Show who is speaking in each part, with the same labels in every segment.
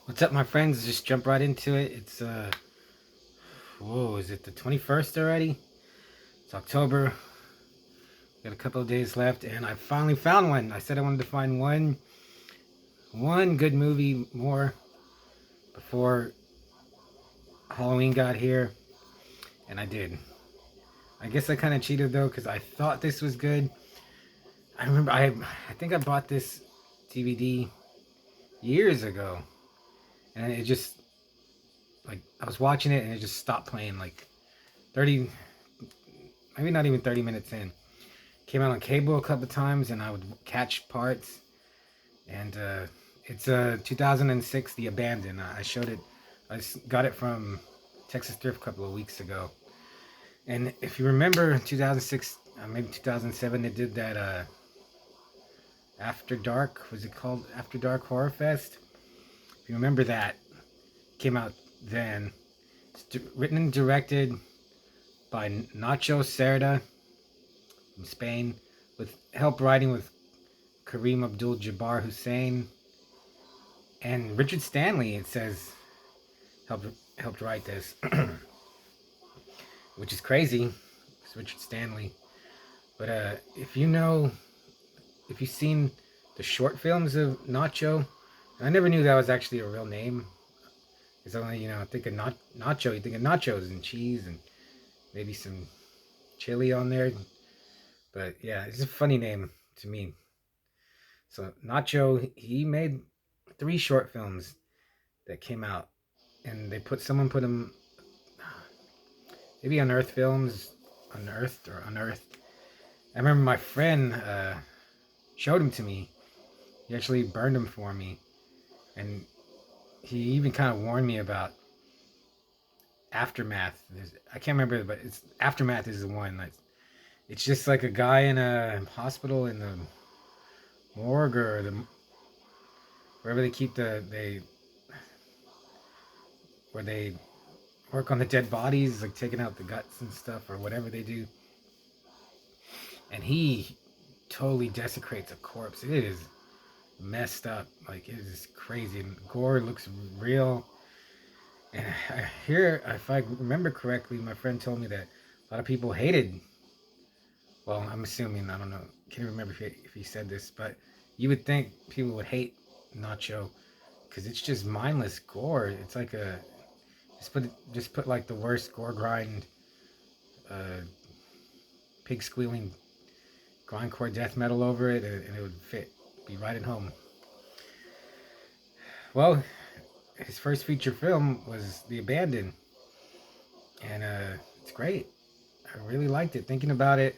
Speaker 1: What's up, my friends? Just jump right into it. It's whoa, is it the 21st already? It's October. Got a couple of days left, and I finally found one. I said I wanted to find one good movie more before Halloween got here, and I did. I guess I kind of cheated though, because I thought this was good. I remember I think I bought this DVD years ago, and it just like I was watching it, and it just stopped playing like 30, maybe not even 30 minutes in. Came out on cable a couple of times, and I would catch parts. And it's 2006, The Abandoned. I showed it. Got it from Texas Thrift a couple of weeks ago. And if you remember, 2006, maybe 2007, they did that After Dark. Was it called After Dark Horror Fest? If you remember that, came out then. It's written and directed by Nacho Cerda from Spain, with help writing with Kareem Abdul-Jabbar Hussein and Richard Stanley. It says helped helped write this, which is crazy. It's Richard Stanley. But if you've seen the short films of Nacho, I never knew that was actually a real name. It's only think of nacho, you think of nachos and cheese and maybe some chili on there. But yeah, it's a funny name to me. So Nacho, he made 3 short films that came out, and someone put them maybe Unearthed Films, Unearthed or Unearthed. I remember my friend showed them to me. He actually burned them for me, and he even kind of warned me about Aftermath. I can't remember, but it's Aftermath is the one. Like, it's just like a guy in a hospital in the morgue or wherever they keep where they work on the dead bodies, like taking out the guts and stuff or whatever they do. And he totally desecrates a corpse. It is messed up. Like, it is crazy. And gore looks real. And I hear, if I remember correctly, my friend told me that a lot of people hated. Well, I'm assuming, I don't know, can't remember if he said this, but you would think people would hate Nacho because it's just mindless gore. It's like just put like the worst gore grind, uh, pig squealing grindcore death metal over it, and it would be right at home. Well, his first feature film was The Abandoned, and it's great. I really liked it. Thinking about it,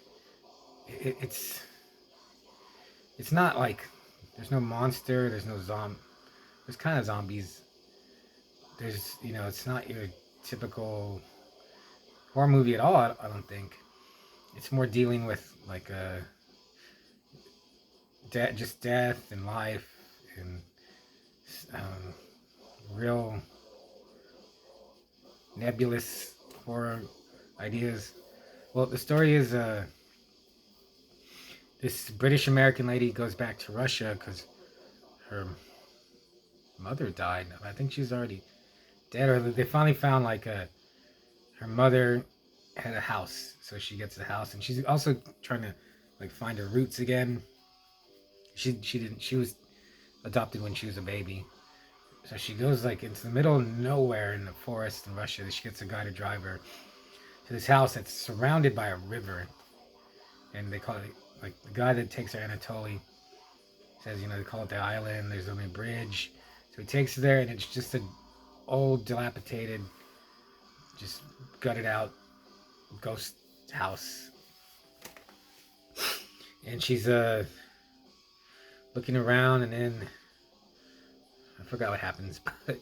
Speaker 1: it's not like there's no monster, there's no there's kind of zombies. There's it's not your typical horror movie at all. I don't think it's more dealing with like just death and life and um, real nebulous horror ideas. Well, the story is this British American lady goes back to Russia because her mother died. I think she's already dead, or they finally found like her mother had a house, so she gets the house, and she's also trying to like find her roots again. She was adopted when she was a baby, so she goes like into the middle of nowhere in the forest in Russia. She gets a guy to drive her to this house that's surrounded by a river, and they call it, like, the guy that takes her, Anatoly, says they call it the island. There's only a bridge, so he takes her there, and it's just an old, dilapidated, just gutted out ghost house, and she's looking around, and then I forgot what happens, but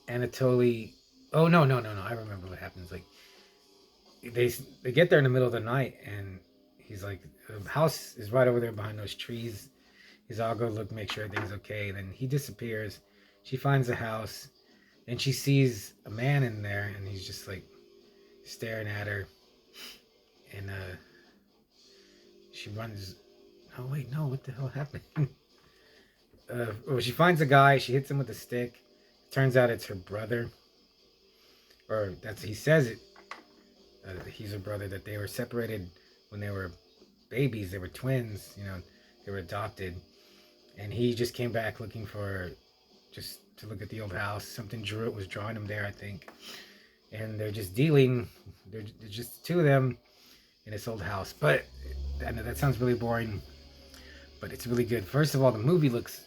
Speaker 1: Anatoly. Oh, no! I remember what happens. Like, they get there in the middle of the night, and he's like, the house is right over there behind those trees. He's all, go look, make sure everything's okay. Then he disappears. She finds the house, and she sees a man in there, and he's just like staring at her, and she runs. Oh wait, no! What the hell happened? Well, she finds a guy. She hits him with a stick, turns out it's her brother, or he says it. He's her brother. That they were separated when they were babies. They were twins. They were adopted, and he just came back looking for just to look at the old house. Something was drawing him there, I think. And they're just dealing. They're just two of them in this old house. But I know that sounds really boring, but it's really good. First of all, the movie looks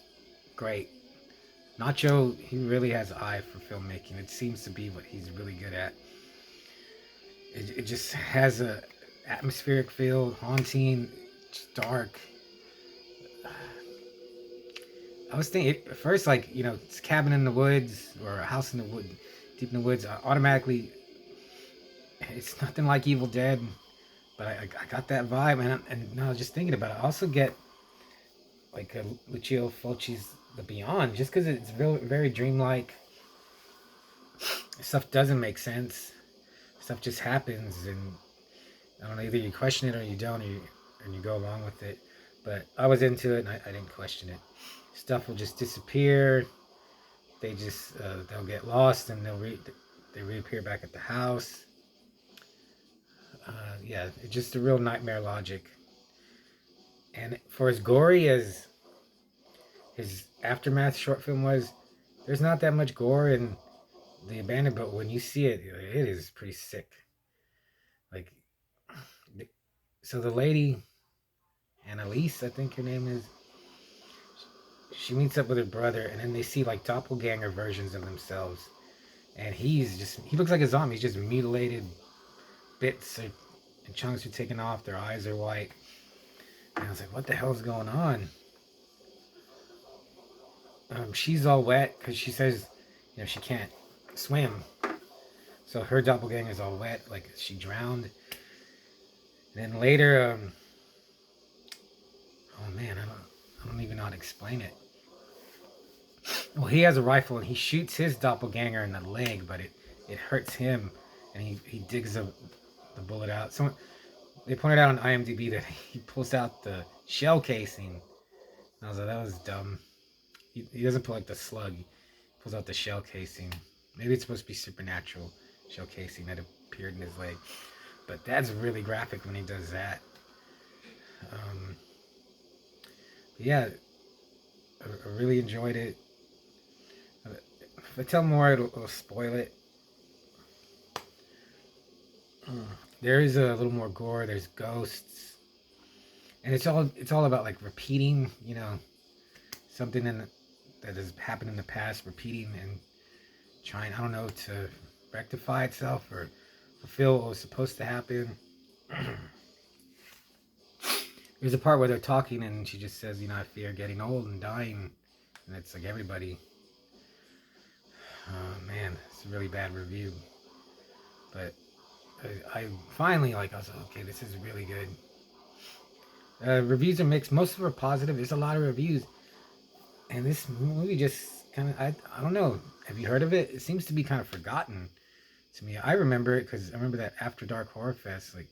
Speaker 1: great. Nacho, he really has an eye for filmmaking. It seems to be what he's really good at. It just has a atmospheric feel, haunting, just dark. I was thinking at first, like, it's a cabin in the woods or a house in the wood, deep in the woods. Automatically, it's nothing like Evil Dead, but I got that vibe, and now just thinking about it, I also get like Lucio Fulci's The Beyond, just because it's very dreamlike. Stuff doesn't make sense. Stuff just happens, and I don't know, either you question it or you don't, and you go along with it. But I was into it, and I didn't question it. Stuff will just disappear. They just they'll get lost, and they reappear back at the house. Yeah, it's just a real nightmare logic. And for as gory as his Aftermath short film was, there's not that much gore in The Abandoned, but when you see it, it is pretty sick. Like, so the lady, Annalise, I think her name is, she meets up with her brother, and then they see like doppelganger versions of themselves. And he looks like a zombie. He's just mutilated, bits and chunks are taken off, their eyes are white. And I was like, what the hell is going on? She's all wet because she says, she can't swim. So her doppelganger is all wet, like she drowned. And then later, oh man, I don't even know how to explain it. Well, he has a rifle and he shoots his doppelganger in the leg, but it hurts him, and he digs the bullet out. So they pointed out on IMDb that he pulls out the shell casing. And I was like, that was dumb. He doesn't pull like the slug. He pulls out the shell casing. Maybe it's supposed to be supernatural shell casing that appeared in his leg. But that's really graphic when he does that. Yeah, I really enjoyed it. If I tell more, it'll spoil it. There is a little more gore. There's ghosts, and it's all about like repeating, something that has happened in the past, repeating and trying, I don't know, to rectify itself or fulfill what was supposed to happen. There's a part where they're talking and she just says, I fear getting old and dying, and it's like everybody. Man, it's a really bad review, but I finally, I was like, okay, this is really good. Reviews are mixed. Most of them are positive. There's a lot of reviews, and this movie just kind of, I don't know. Have you heard of it? It seems to be kind of forgotten to me. I remember it because I remember that After Dark Horror Fest, like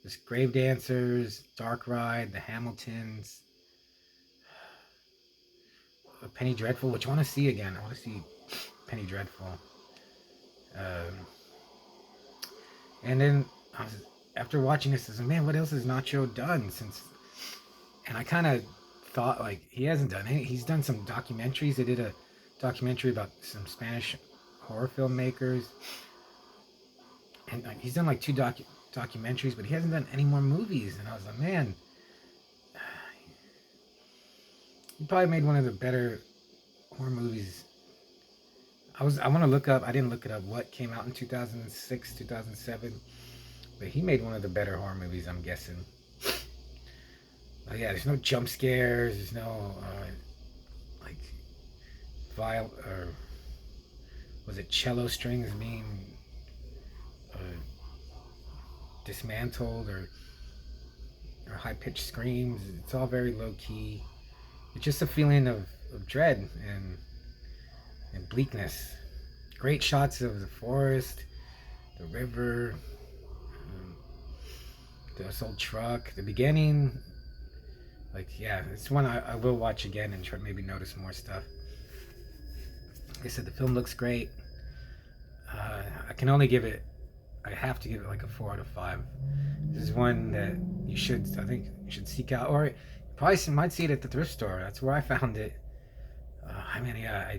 Speaker 1: there's Grave Dancers, Dark Ride, The Hamiltons, Penny Dreadful, which I want to see again. I want to see Penny Dreadful. And then after watching this, I was like, man, what else has Nacho done since? And I kind of thought, like, he hasn't done any. He's done some documentaries. They did a documentary about some Spanish horror filmmakers, and he's done like two documentaries, but he hasn't done any more movies. And I was like, man, he probably made one of the better horror movies. I want to look up. I didn't look it up. What came out in 2006, 2007? But he made one of the better horror movies, I'm guessing. Yeah, there's no jump scares. There's no like violent, or was it cello strings being dismantled, or high pitched screams. It's all very low key. It's just a feeling of dread and bleakness. Great shots of the forest, the river, this old truck, the beginning. Like, yeah, it's one I will watch again and try maybe notice more stuff. Like I said, the film looks great. I can only give it, I have to give it like a 4 out of 5. This is one that you should, I think, you should seek out, or you probably might see it at the thrift store. That's where I found it. I mean, yeah,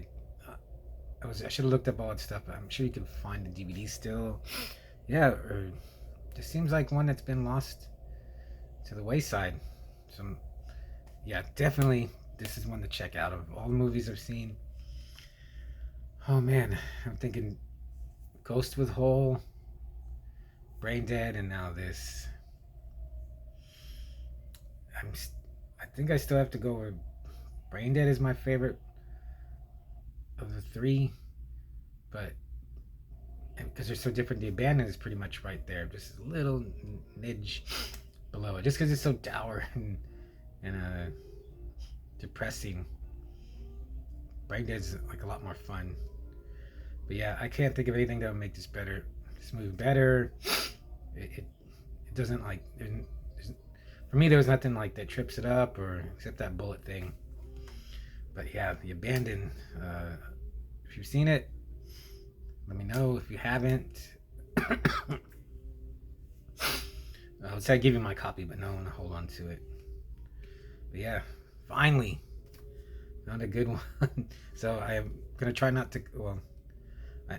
Speaker 1: I should have looked up all that stuff. But I'm sure you can find the DVD still. Yeah, or this seems like one that's been lost to the wayside. So, yeah, definitely, this is one to check out of all the movies I've seen. Oh man, I'm thinking Ghost with Hole, Brain Dead, and now this. I think I still have to go with Brain Dead is my favorite of the three, but because they're so different, The Abandoned is pretty much right there, just a little nidge below it, just because it's so dour and depressing. Brain Dead's like a lot more fun. But yeah, I can't think of anything that would make this better. This movie better. It doesn't like. For me, there was nothing like that trips it up, or except that bullet thing. But yeah, The Abandoned. If you've seen it, let me know. If you haven't, I would say I give you my copy, but no, I want to hold on to it. But yeah, finally found a good one. So I'm gonna try not to. Well,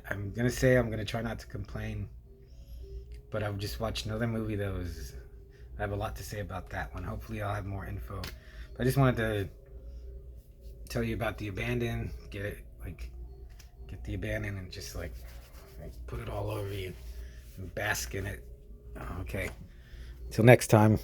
Speaker 1: I'm gonna say I'm gonna try not to complain, but I've just watched another movie that was. I have a lot to say about that one. Hopefully, I'll have more info. But I just wanted to tell you about The Abandoned. Get The Abandoned and just like put it all over you and bask in it. Okay. Till next time.